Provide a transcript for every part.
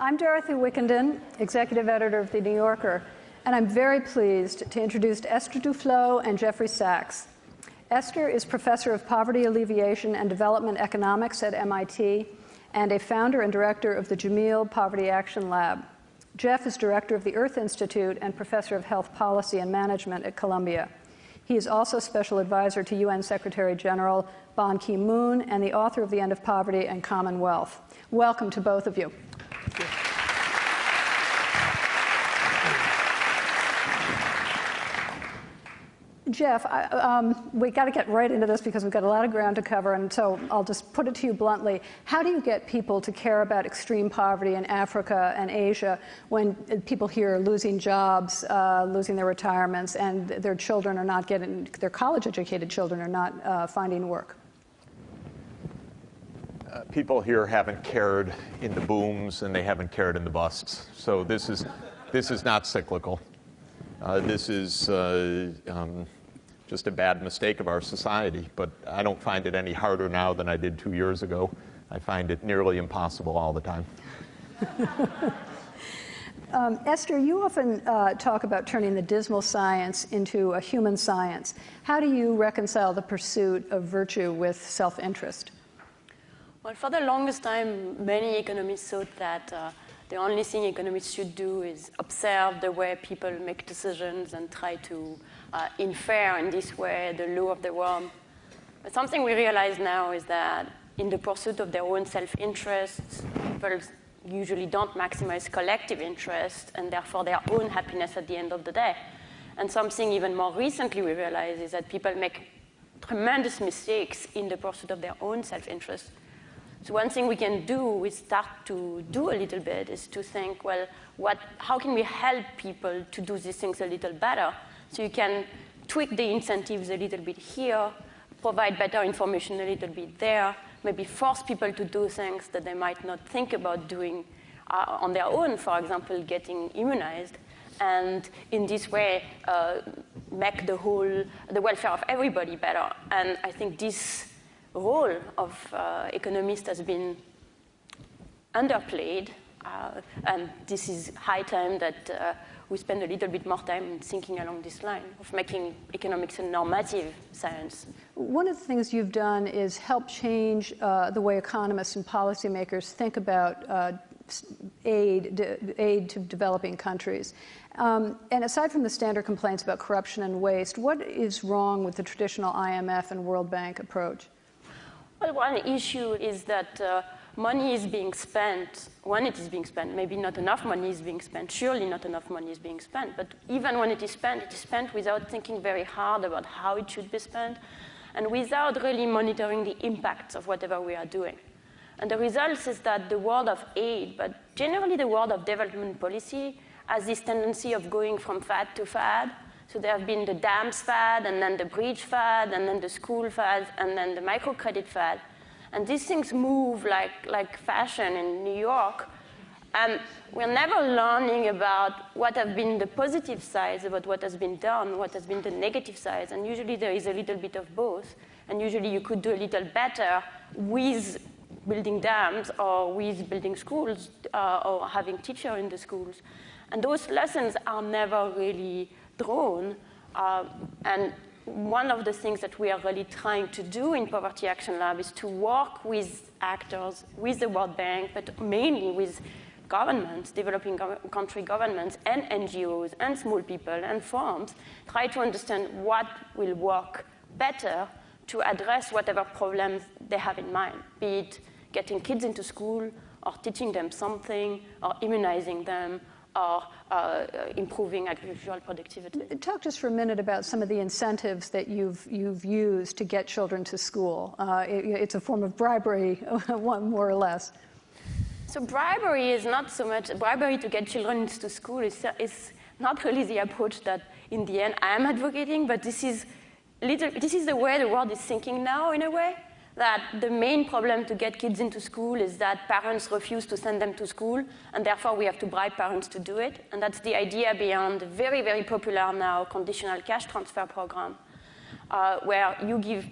I'm Dorothy Wickenden, executive editor of The New Yorker, and I'm very pleased to introduce Esther Duflo and Jeffrey Sachs. Esther is professor of poverty alleviation and development economics at MIT and a founder and director of the Jameel Poverty Action Lab. Jeff is director of the Earth Institute and professor of health policy and management at Columbia. He is also special advisor to UN Secretary General Ban Ki-moon and the author of The End of Poverty and Commonwealth. Welcome to both of you. Jeff, we got to get right into this because we've got a lot of ground to cover, and so I'll just put it to you bluntly. How do you get people to care about extreme poverty in Africa and Asia when people here are losing jobs, losing their retirements, and their children are not getting, their college-educated children are not finding work? People here haven't cared in the booms and they haven't cared in the busts. So this is not cyclical. This is just a bad mistake of our society, but I don't find it any harder now than I did 2 years ago. I find it nearly impossible all the time. Esther, you often talk about turning the dismal science into a human science. How do you reconcile the pursuit of virtue with self-interest? Well, for the longest time, many economists thought that the only thing economists should do is observe the way people make decisions and try to infer in this way the law of the world. But something we realize now is that in the pursuit of their own self-interests, people usually don't maximize collective interest and therefore their own happiness at the end of the day. And something even more recently we realize is that people make tremendous mistakes in the pursuit of their own self-interest. So one thing we can do, we start to do a little bit, is to think, well, how can we help people to do these things a little better? So you can tweak the incentives a little bit here, provide better information a little bit there, maybe force people to do things that they might not think about doing on their own, for example, getting immunized, and in this way make the welfare of everybody better. And I think this role of economists has been underplayed, and this is high time that we spend a little bit more time thinking along this line of making economics a normative science. One of the things you've done is help change the way economists and policymakers think about aid to developing countries. And aside from the standard complaints about corruption and waste, what is wrong with the traditional IMF and World Bank approach? Well, one issue is that money is being spent, when it is being spent, maybe not enough money is being spent, surely not enough money is being spent, but even when it is spent without thinking very hard about how it should be spent, and without really monitoring the impacts of whatever we are doing. And the result is that the world of aid, but generally the world of development policy, has this tendency of going from fad to fad. So there have been the dams fad, and then the bridge fad, and then the school fad, and then the microcredit fad. And these things move like fashion in New York. And we're never learning about what have been the positive sides about what has been done, what has been the negative sides. And usually there is a little bit of both. And usually you could do a little better with building dams or with building schools or having teachers in the schools. And those lessons are never really drawn, and one of the things that we are really trying to do in Poverty Action Lab is to work with actors, with the World Bank, but mainly with governments, developing country governments, and NGOs, and small people, and firms, try to understand what will work better to address whatever problems they have in mind, be it getting kids into school, or teaching them something, or immunizing them, or improving agricultural productivity. Talk just for a minute about some of the incentives that you've used to get children to school. It's a form of bribery, more or less. So bribery is not so much, bribery to get children into school is not really the approach that, in the end, I am advocating, but this is the way the world is thinking now, in a way. That the main problem to get kids into school is that parents refuse to send them to school, and therefore we have to bribe parents to do it. And that's the idea behind the very, very popular now conditional cash transfer program, where you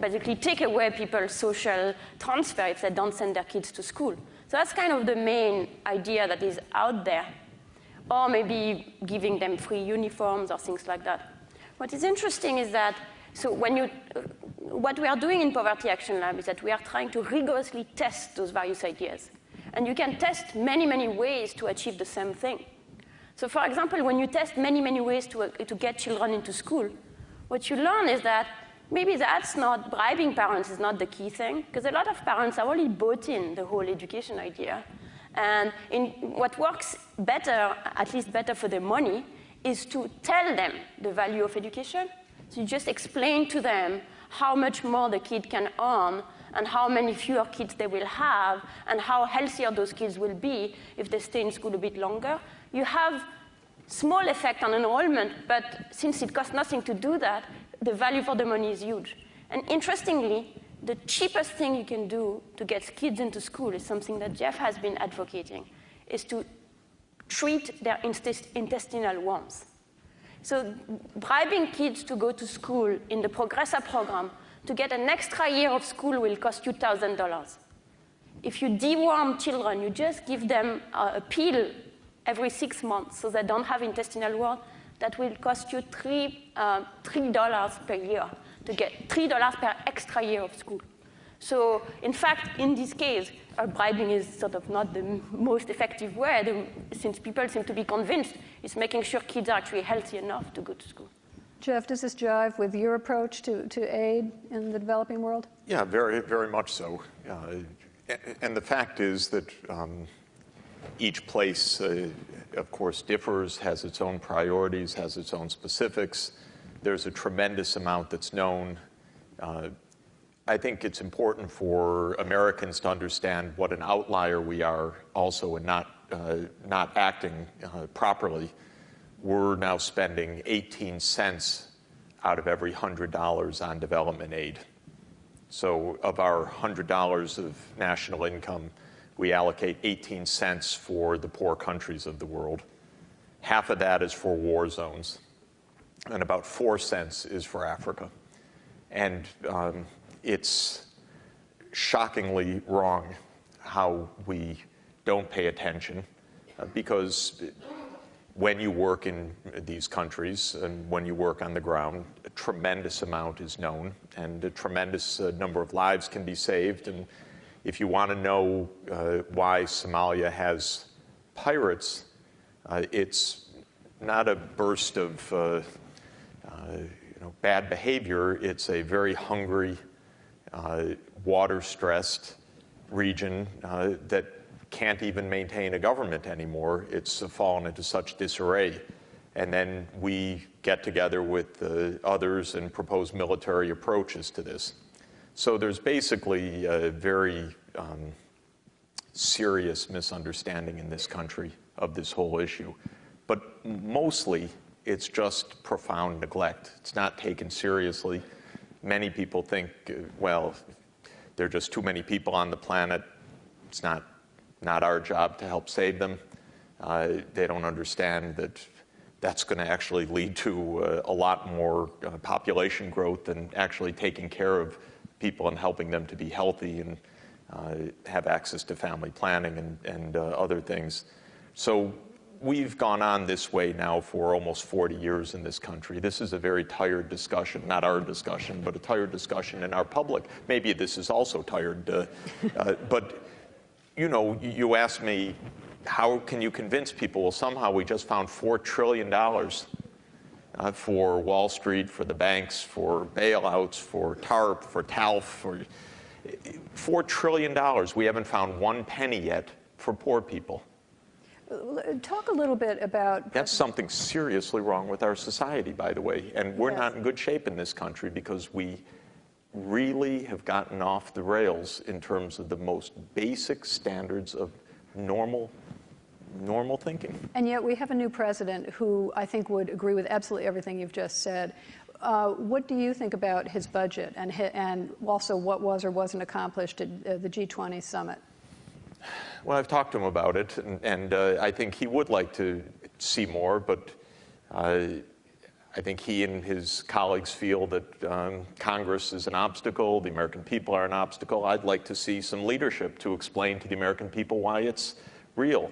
basically take away people's social transfer if they don't send their kids to school. So that's kind of the main idea that is out there. Or maybe giving them free uniforms or things like that. What is interesting is that, so what we are doing in Poverty Action Lab is that we are trying to rigorously test those various ideas. And you can test many, many ways to achieve the same thing. So for example, when you test many, many ways to get children into school, what you learn is that maybe that's not, bribing parents is not the key thing, because a lot of parents have already bought in the whole education idea. And what works better, at least better for their money, is to tell them the value of education. So you just explain to them how much more the kid can earn and how many fewer kids they will have and how healthier those kids will be if they stay in school a bit longer. You have small effect on enrollment, but since it costs nothing to do that, the value for the money is huge. And interestingly, the cheapest thing you can do to get kids into school is something that Jeff has been advocating, is to treat their intestinal worms. So bribing kids to go to school in the Progressa program to get an extra year of school will cost you $1,000. If you deworm children, you just give them a pill every 6 months so they don't have intestinal worms, that will cost you $3 per year to get $3 per extra year of school. So in fact, in this case, bribing is sort of not the most effective way, since people seem to be convinced it's making sure kids are actually healthy enough to go to school. Jeff, does this jive with your approach to aid in the developing world? Yeah, very, very much so. And the fact is that each place, of course, differs, has its own priorities, has its own specifics. There's a tremendous amount that's known. I think it's important for Americans to understand what an outlier we are also in not acting properly. We're now spending 18 cents out of every $100 on development aid. So of our $100 of national income, we allocate 18 cents for the poor countries of the world. Half of that is for war zones, and about 4 cents is for Africa. And it's shockingly wrong how we don't pay attention, because when you work in these countries and when you work on the ground, a tremendous amount is known, and a tremendous number of lives can be saved. And if you want to know why Somalia has pirates, it's not a burst of bad behavior. It's a very hungry, water-stressed region that can't even maintain a government anymore. It's fallen into such disarray. And then we get together with others and propose military approaches to this. So there's basically a very serious misunderstanding in this country of this whole issue. But mostly, it's just profound neglect. It's not taken seriously. Many people think, well, there are just too many people on the planet. It's not our job to help save them. They don't understand that that's going to actually lead to a lot more population growth than actually taking care of people and helping them to be healthy and have access to family planning and other things. So we've gone on this way now for almost 40 years in this country. This is a very tired discussion, not our discussion, but a tired discussion in our public. Maybe this is also tired, but you asked me, how can you convince people? Well, somehow we just found $4 trillion for Wall Street, for the banks, for bailouts, for TARP, for TALF, for $4 trillion. We haven't found one penny yet for poor people. Talk a little bit about... That's something seriously wrong with our society, by the way. And we're Yes. not in good shape in this country because we really have gotten off the rails in terms of the most basic standards of normal thinking. And yet we have a new president who I think would agree with absolutely everything you've just said. What do you think about his budget and also what was or wasn't accomplished at the G20 summit? Well, I've talked to him about it, and I think he would like to see more, but I think he and his colleagues feel that Congress is an obstacle, the American people are an obstacle. I'd like to see some leadership to explain to the American people why it's real.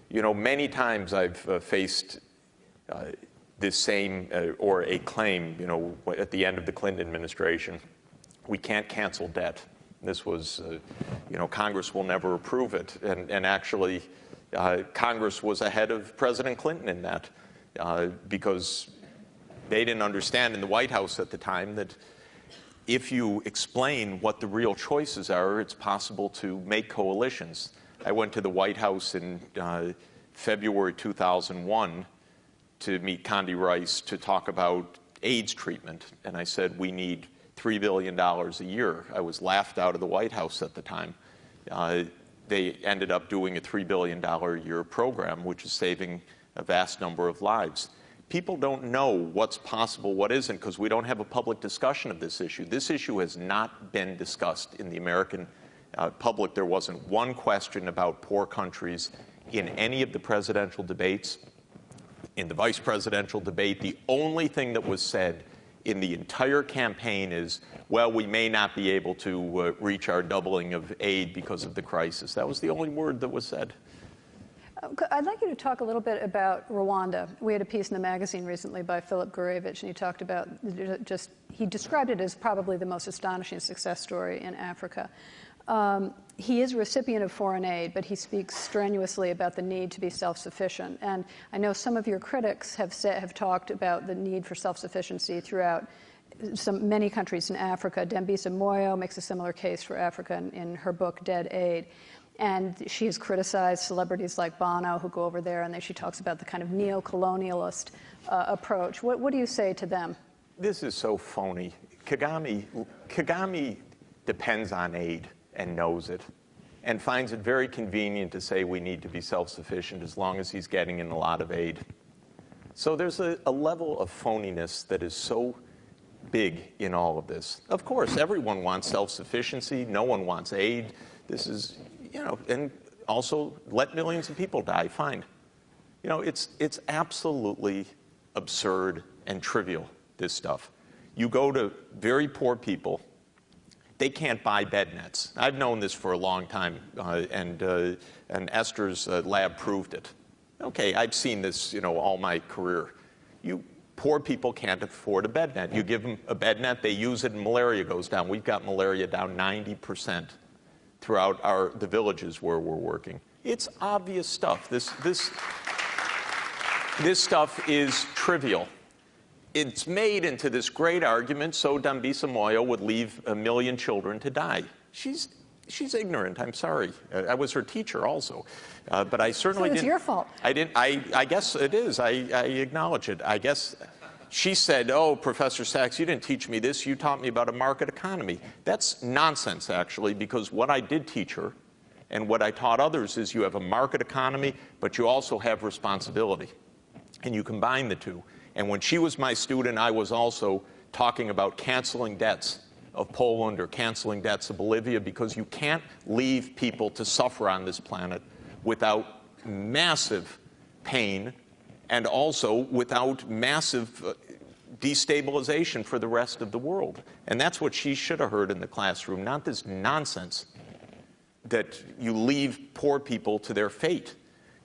You know, many times I've faced this same, or a claim, you know, at the end of the Clinton administration, we can't cancel debt. This was, you know, Congress will never approve it. And actually, Congress was ahead of President Clinton in that because they didn't understand in the White House at the time that if you explain what the real choices are, it's possible to make coalitions. I went to the White House in February 2001 to meet Condi Rice to talk about AIDS treatment. And I said, we need $3 billion a year. I was laughed out of the White House at the time. They ended up doing a $3 billion a year program, which is saving a vast number of lives. People don't know what's possible, what isn't, because we don't have a public discussion of this issue. This issue has not been discussed in the American public. There wasn't one question about poor countries in any of the presidential debates. In the vice presidential debate, the only thing that was said in the entire campaign is, well, we may not be able to reach our doubling of aid because of the crisis. That was the only word that was said. I'd like you to talk a little bit about Rwanda. We had a piece in the magazine recently by Philip Gurevich, and he talked about he described it as probably the most astonishing success story in Africa. He is a recipient of foreign aid, but he speaks strenuously about the need to be self-sufficient. And I know some of your critics have talked about the need for self-sufficiency throughout many countries in Africa. Dambisa Moyo makes a similar case for Africa in her book, Dead Aid. And she has criticized celebrities like Bono who go over there, and then she talks about the kind of neo-colonialist approach. What do you say to them? This is so phony. Kagame depends on aid and knows it, and finds it very convenient to say we need to be self-sufficient as long as he's getting in a lot of aid. So there's a level of phoniness that is so big in all of this. Of course, everyone wants self-sufficiency. No one wants aid. This is, you know, and also let millions of people die, fine. You know, it's absolutely absurd and trivial, this stuff. You go to very poor people, they can't buy bed nets. I've known this for a long time, and Esther's lab proved it. Okay, I've seen this, you know, all my career. Poor people can't afford a bed net. You give them a bed net, they use it, and malaria goes down. We've got malaria down 90% throughout the villages where we're working. It's obvious stuff. This stuff is trivial. It's made into this great argument so Dambisa Moyo would leave 1 million children to die. She's ignorant, I'm sorry. I was her teacher also. But I certainly didn't. So it's your fault. I guess it is. I acknowledge it. I guess she said, oh, Professor Sachs, you didn't teach me this. You taught me about a market economy. That's nonsense, actually, because what I did teach her and what I taught others is you have a market economy, but you also have responsibility. And you combine the two. And when she was my student, I was also talking about canceling debts of Poland or canceling debts of Bolivia, because you can't leave people to suffer on this planet without massive pain and also without massive destabilization for the rest of the world. And that's what she should have heard in the classroom, not this nonsense that you leave poor people to their fate.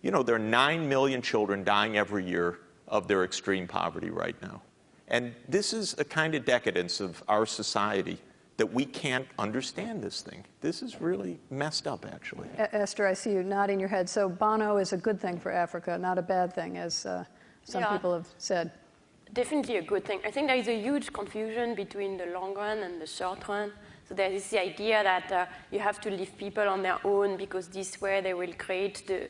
You know, there are 9 million children dying every year of their extreme poverty right now. And this is a kind of decadence of our society that we can't understand this thing. This is really messed up, actually. Esther, I see you nodding your head. So Bono is a good thing for Africa, not a bad thing, as some people have said. Definitely a good thing. I think there is a huge confusion between the long run and the short run. So there is the idea that you have to leave people on their own because this way they will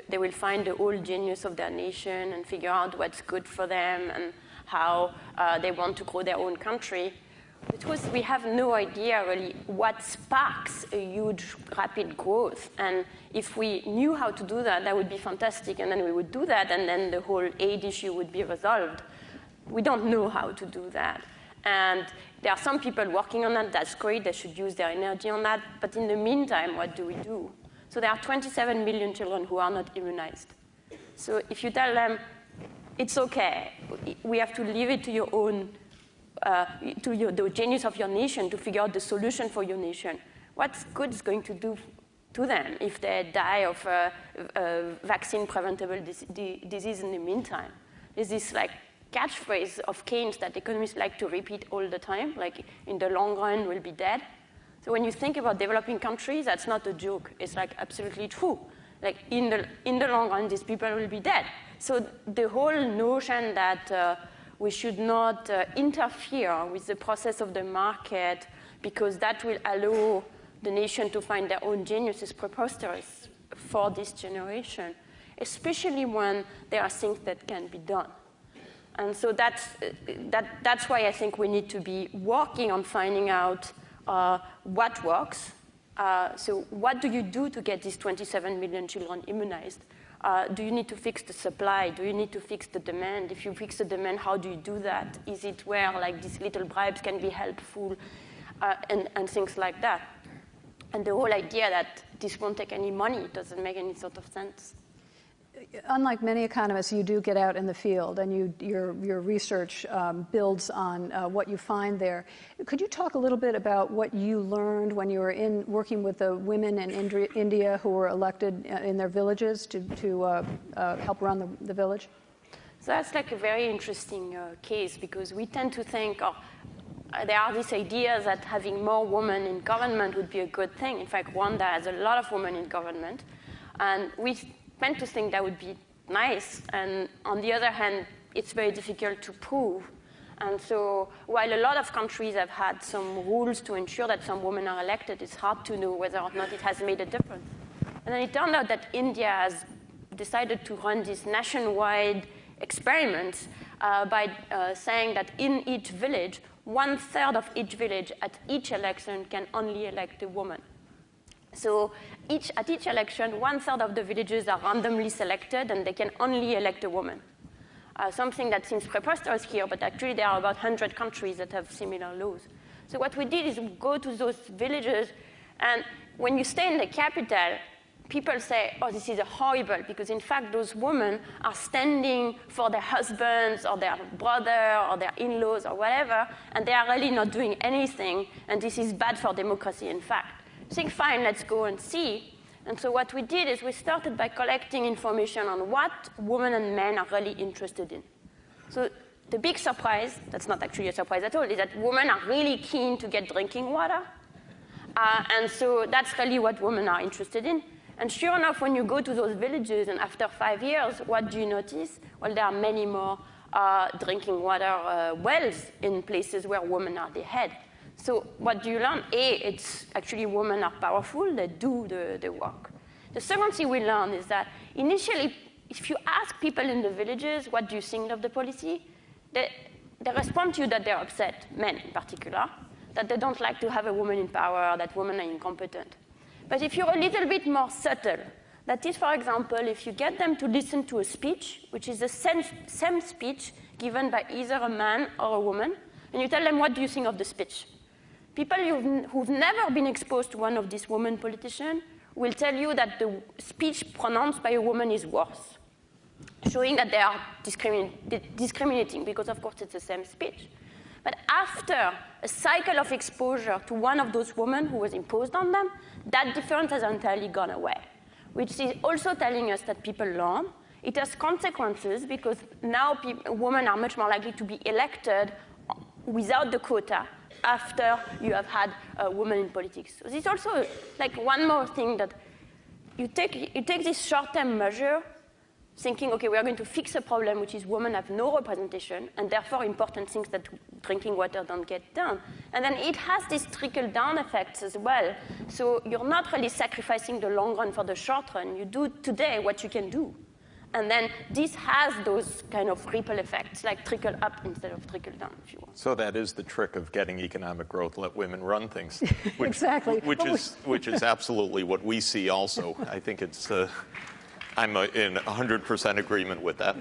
they will find the whole genius of their nation and figure out what's good for them and how they want to grow their own country. Because we have no idea really what sparks a huge, rapid growth. And if we knew how to do that, that would be fantastic. And then we would do that, and then the whole aid issue would be resolved. We don't know how to do that. And there are some people working on that. That's great. They should use their energy on that. But in the meantime, what do we do? So there are 27 million children who are not immunized. So if you tell them, it's okay. We have to leave it to your own, the genius of your nation to figure out the solution for your nation. What's good is going to do to them if they die of vaccine-preventable disease in the meantime. There's this like catchphrase of Keynes that economists like to repeat all the time, like in the long run we'll be dead. So when you think about developing countries, that's not a joke. It's like absolutely true. Like in the long run, these people will be dead. So the whole notion that we should not interfere with the process of the market because that will allow the nation to find their own genius is preposterous for this generation, especially when there are things that can be done. And so that's why I think we need to be working on finding out what works. So what do you do to get these 27 million children immunized? Do you need to fix the supply? Do you need to fix the demand? If you fix the demand, how do you do that? Is it where like these little bribes can be helpful and things like that? And the whole idea that this won't take any money doesn't make any sort of sense. Unlike many economists, you do get out in the field, and your research builds on what you find there. Could you talk a little bit about what you learned when you were working with the women in India who were elected in their villages to help run the village? So that's like a very interesting case, because we tend to think, there are these ideas that having more women in government would be a good thing. In fact, Rwanda has a lot of women in government, and we tend to think that would be nice. And on the other hand, it's very difficult to prove. And so while a lot of countries have had some rules to ensure that some women are elected, it's hard to know whether or not it has made a difference. And then it turned out that India has decided to run this nationwide experiment by saying that in each village, 1/3 of each village at each election can only elect a woman. So at each election, 1/3 of the villages are randomly selected, and they can only elect a woman. Something that seems preposterous here, but actually there are about 100 countries that have similar laws. So what we did is go to those villages, and when you stay in the capital, people say, oh, this is horrible, because in fact those women are standing for their husbands or their brother or their in-laws or whatever, and they are really not doing anything, and this is bad for democracy, in fact. I think, fine, let's go and see. And so what we did is we started by collecting information on what women and men are really interested in. So the big surprise, that's not actually a surprise at all, is that women are really keen to get drinking water. And so that's really what women are interested in. And sure enough, when you go to those villages, and after 5 years, what do you notice? Well, there are many more drinking water wells in places where women are the head. So what do you learn? It's actually women are powerful, they do the work. The second thing we learn is that initially, if you ask people in the villages, what do you think of the policy? They respond to you that they're upset, men in particular, that they don't like to have a woman in power, that women are incompetent. But if you're a little bit more subtle, that is, for example, if you get them to listen to a speech, which is the same speech given by either a man or a woman, and you tell them, what do you think of the speech? People who've never been exposed to one of these women politicians will tell you that the speech pronounced by a woman is worse, showing that they are discriminating, because, of course, it's the same speech. But after a cycle of exposure to one of those women who was imposed on them, that difference has entirely gone away, which is also telling us that people learn. It has consequences, because now women are much more likely to be elected without the quota after you have had a woman in politics. So this is also like one more thing, that you take this short-term measure, thinking, okay, we are going to fix a problem, which is women have no representation, and therefore important things that drinking water don't get done. And then it has these trickle-down effects as well. So you're not really sacrificing the long run for the short run. You do today what you can do. And then this has those kind of ripple effects, like trickle up instead of trickle down, if you want. So that is the trick of getting economic growth: let women run things. Exactly. Which is absolutely what we see also. I think it's I'm in 100% agreement with that.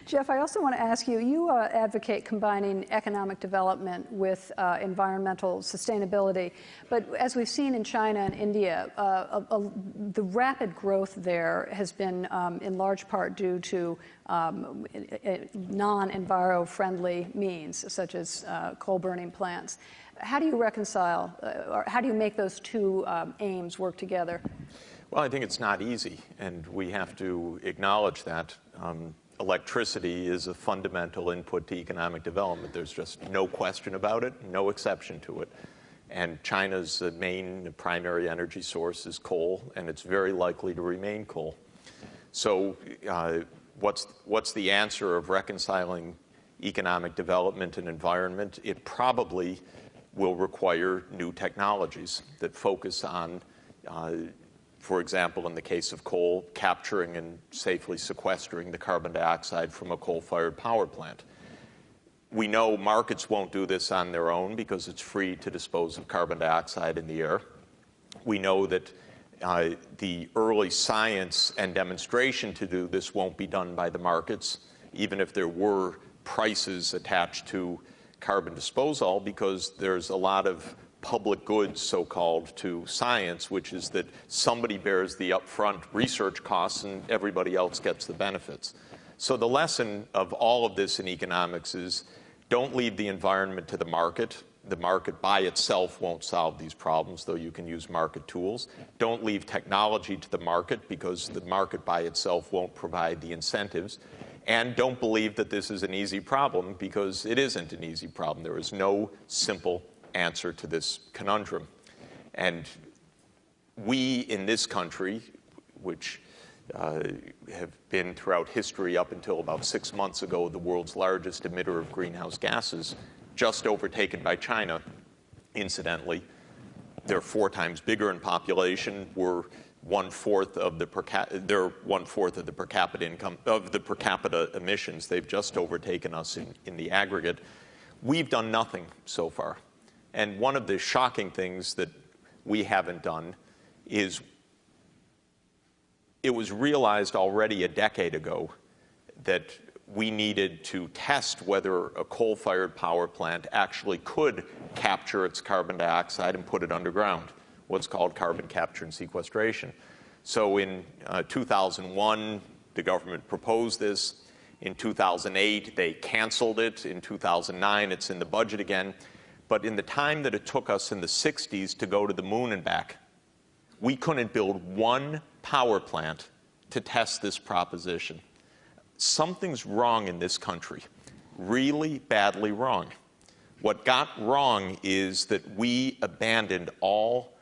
Jeff, I also want to ask you, you advocate combining economic development with environmental sustainability. But as we've seen in China and India, the rapid growth there has been in large part due to non-enviro-friendly means, such as coal-burning plants. How do you reconcile, or how do you make those two aims work together? Well, I think it's not easy, and we have to acknowledge that. Electricity is a fundamental input to economic development. There's just no question about it, no exception to it. And China's main primary energy source is coal, and it's very likely to remain coal. So what's the answer of reconciling economic development and environment? It probably will require new technologies that focus on for example, in the case of coal, capturing and safely sequestering the carbon dioxide from a coal-fired power plant. We know markets won't do this on their own because it's free to dispose of carbon dioxide in the air. We know that the early science and demonstration to do this won't be done by the markets, even if there were prices attached to carbon disposal, because there's a lot of public goods, so-called, to science, which is that somebody bears the upfront research costs and everybody else gets the benefits. So the lesson of all of this in economics is don't leave the environment to the market. The market by itself won't solve these problems, though you can use market tools. Don't leave technology to the market, because the market by itself won't provide the incentives. And don't believe that this is an easy problem, because it isn't an easy problem. There is no simple answer to this conundrum. And we in this country, which have been throughout history up until about 6 months ago the world's largest emitter of greenhouse gases, just overtaken by China, incidentally. They're 4 times bigger in population. We're they're 1/4 of the per capita income of the per capita emissions. They've just overtaken us in the aggregate. We've done nothing so far. And one of the shocking things that we haven't done is it was realized already a decade ago that we needed to test whether a coal-fired power plant actually could capture its carbon dioxide and put it underground, what's called carbon capture and sequestration. So in 2001, the government proposed this. In 2008, they canceled it. In 2009, it's in the budget again. But in the time that it took us in the 60s to go to the moon and back, we couldn't build one power plant to test this proposition. Something's wrong in this country, really badly wrong. What got wrong is that we abandoned all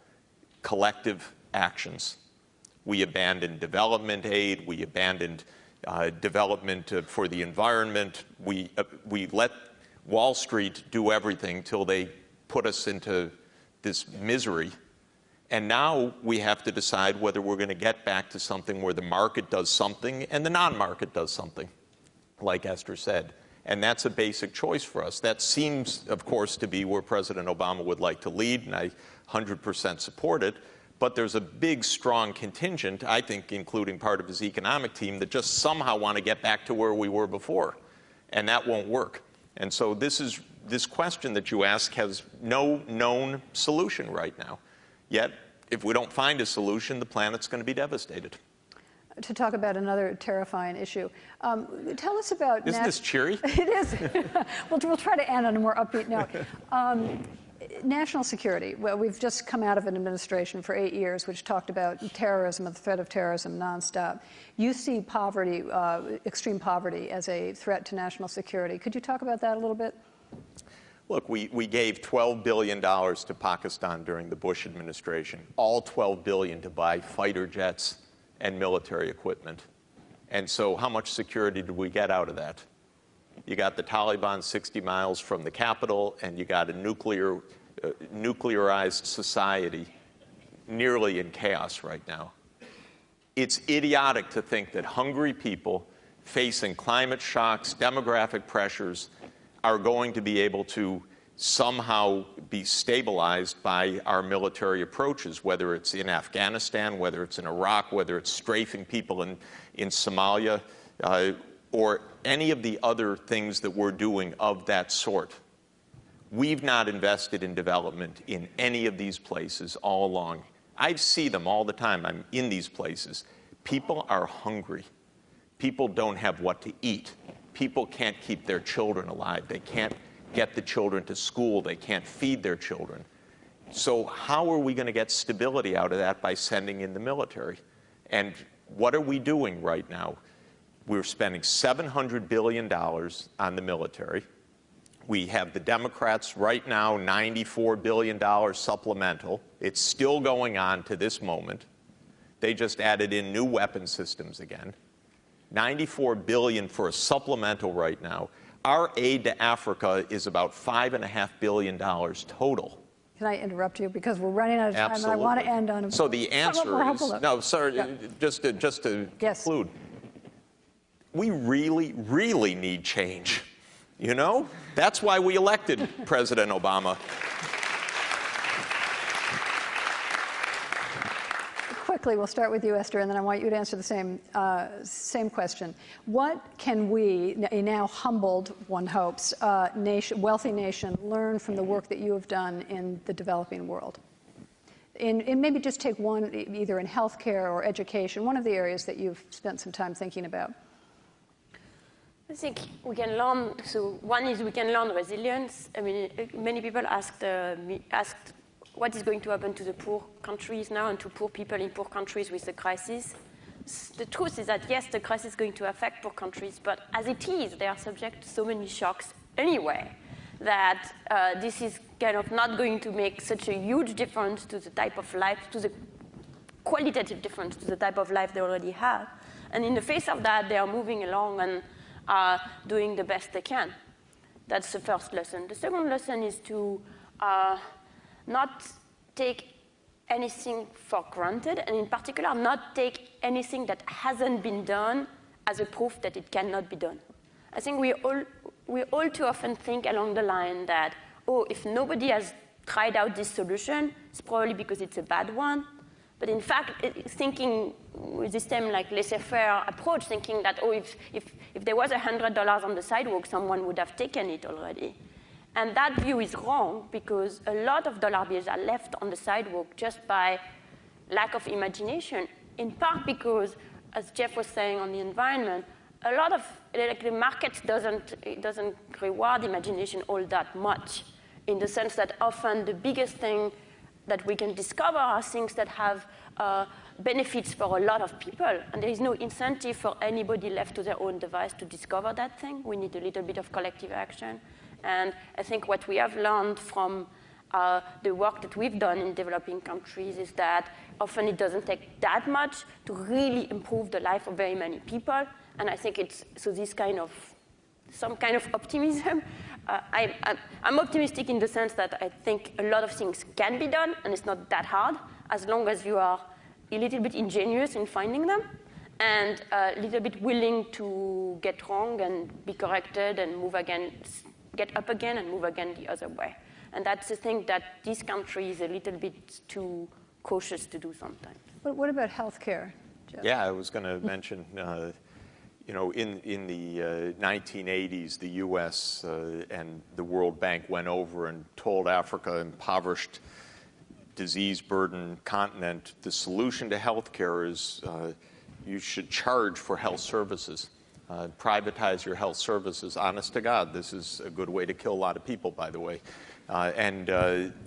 collective actions. We abandoned development aid. We abandoned development for the environment. We let Wall Street do everything till they put us into this misery. And now we have to decide whether we're going to get back to something where the market does something and the non-market does something, like Esther said. And that's a basic choice for us. That seems, of course, to be where President Obama would like to lead, and I 100% support it. But there's a big, strong contingent, I think, including part of his economic team, that just somehow want to get back to where we were before. And that won't work. And so this question that you ask has no known solution right now. Yet, if we don't find a solution, the planet's going to be devastated. To talk about another terrifying issue, tell us about... Isn't this cheery? It is. We'll try to end on a more upbeat note. National security. Well, we've just come out of an administration for 8 years which talked about terrorism, the threat of terrorism, nonstop. You see poverty, extreme poverty, as a threat to national security. Could you talk about that a little bit? Look, we gave $12 billion to Pakistan during the Bush administration, all $12 billion to buy fighter jets and military equipment. And so how much security did we get out of that? You got the Taliban 60 miles from the capital, and you got a nuclearized society nearly in chaos right now. It's idiotic to think that hungry people facing climate shocks, demographic pressures, are going to be able to somehow be stabilized by our military approaches, whether it's in Afghanistan, whether it's in Iraq, whether it's strafing people in Somalia, or any of the other things that we're doing of that sort. We've not invested in development in any of these places all along. I see them all the time. I'm in these places. People are hungry. People don't have what to eat. People can't keep their children alive. They can't get the children to school. They can't feed their children. So how are we going to get stability out of that? By sending in the military. And what are we doing right now? We're spending $700 billion on the military. We have the Democrats right now, $94 billion supplemental. It's still going on to this moment. They just added in new weapon systems again. $94 billion for a supplemental right now. Our aid to Africa is about $5.5 billion total. Can I interrupt you? Because we're running out of time, Absolutely. and I want to end on a... So the answer is, no, sorry, yeah. just to Yes. conclude, we really, really need change. You know? That's why we elected President Obama. Quickly, we'll start with you, Esther, and then I want you to answer the same question. What can we, a now humbled, one hopes, wealthy nation, learn from the work that you have done in the developing world? And maybe just take one, either in healthcare or education, one of the areas that you've spent some time thinking about. I think we can learn, so one is we can learn resilience. I mean, many people asked what is going to happen to the poor countries now and to poor people in poor countries with the crisis. The truth is that, yes, the crisis is going to affect poor countries, but as it is, they are subject to so many shocks anyway that this is kind of not going to make such a huge difference to the type of life, to the qualitative difference to the type of life they already have. And in the face of that, they are moving along and doing the best they can. That's the first lesson. The second lesson is to not take anything for granted, and in particular, not take anything that hasn't been done as a proof that it cannot be done. I think we all too often think along the line that, oh, if nobody has tried out this solution, it's probably because it's a bad one. But in fact, thinking with this same like laissez-faire approach, thinking that, oh, if there was $100 on the sidewalk, someone would have taken it already. And that view is wrong because a lot of dollar bills are left on the sidewalk just by lack of imagination, in part because, as Jeff was saying on the environment, a lot of the market doesn't reward imagination all that much, in the sense that often the biggest thing that we can discover are things that have benefits for a lot of people. And there is no incentive for anybody left to their own device to discover that thing. We need a little bit of collective action. And I think what we have learned from the work that we've done in developing countries is that often it doesn't take that much to really improve the life of very many people. And I think it's, so this kind of, some kind of optimism. I'm optimistic in the sense that I think a lot of things can be done, and it's not that hard, as long as you are a little bit ingenious in finding them, and a little bit willing to get wrong and be corrected and move again, get up again and move again the other way. And that's the thing that this country is a little bit too cautious to do sometimes. But what about healthcare, Jeff? Yeah, I was going to mention, you know, in the 1980s, the U.S. And the World Bank went over and told Africa, impoverished, disease-burdened continent, the solution to healthcare is you should charge for health services. Privatize your health services. Honest to God, this is a good way to kill a lot of people, by the way. And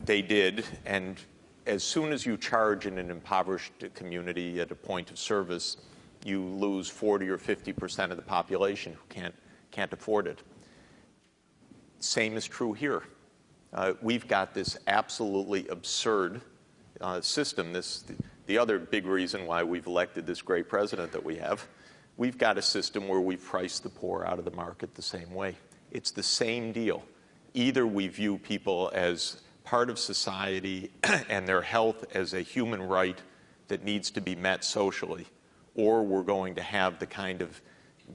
they did. And as soon as you charge in an impoverished community at a point of service, you lose 40 or 50% of the population who can't afford it. Same is true here. We've got this absolutely absurd system. The other big reason why we've elected this great president that we have, we've got a system where we price the poor out of the market the same way. It's the same deal. Either we view people as part of society and their health as a human right that needs to be met socially, or we're going to have the kind of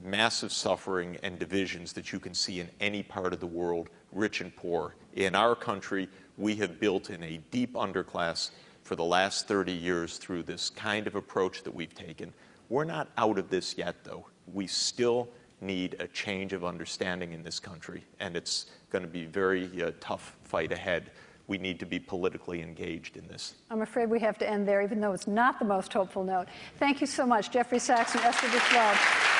massive suffering and divisions that you can see in any part of the world, rich and poor. In our country, we have built in a deep underclass for the last 30 years through this kind of approach that we've taken. We're not out of this yet, though. We still need a change of understanding in this country, and it's going to be a very tough fight ahead. We need to be politically engaged in this. I'm afraid we have to end there, even though it's not the most hopeful note. Thank you so much, Jeffrey Sachs and Esther Duflo.